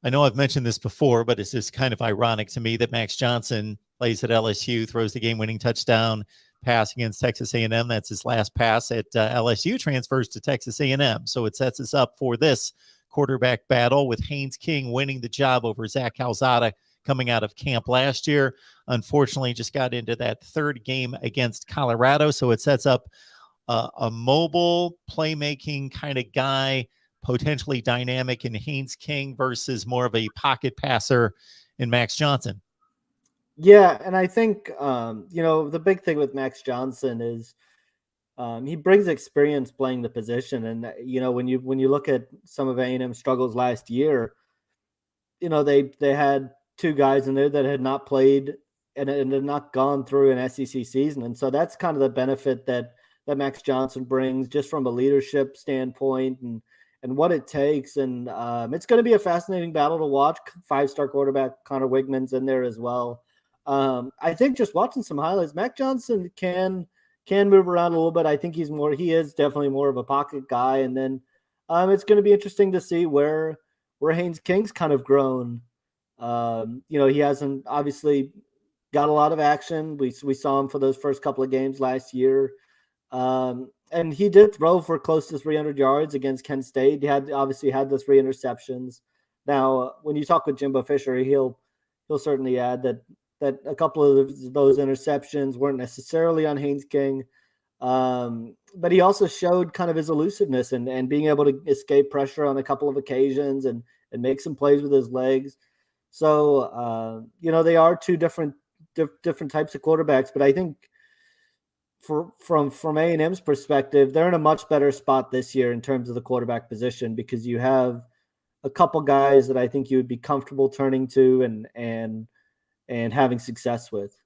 I know I've mentioned this before, but it's just kind of ironic to me that Max Johnson plays at LSU, throws the game-winning touchdown pass against Texas A&M. That's his last pass at LSU, transfers to Texas A&M. So it sets us up for this quarterback battle with Haynes King winning the job over Zach Calzada coming out of camp last year. Unfortunately, just got into that third game against Colorado. So it sets up a mobile playmaking kind of guy, potentially dynamic in Haynes King versus more of a pocket passer in Max Johnson. Yeah, and I think the big thing with Max Johnson is he brings experience playing the position, and when you look at some of A&M's struggles last year, they had two guys in there that had not played and had not gone through an SEC season, and so that's kind of the benefit that Max Johnson brings, just from a leadership standpoint and what it takes. And it's going to be a fascinating battle to watch. 5-star quarterback Connor Wigman's in there as well. I think just watching some highlights, Max Johnson can move around a little bit. I think he is definitely more of a pocket guy. And then it's going to be interesting to see where Haynes King's kind of grown. He hasn't obviously got a lot of action. We saw him for those first couple of games last year. And he did throw for close to 300 yards against Kent State. He obviously had the 3 interceptions. Now, when you talk with Jimbo Fisher, he'll certainly add that a couple of those interceptions weren't necessarily on Haynes King. But he also showed kind of his elusiveness and being able to escape pressure on a couple of occasions and make some plays with his legs. So, they are two different types of quarterbacks, but I think from A&M's perspective, they're in a much better spot this year in terms of the quarterback position, because you have a couple guys that I think you would be comfortable turning to and having success with.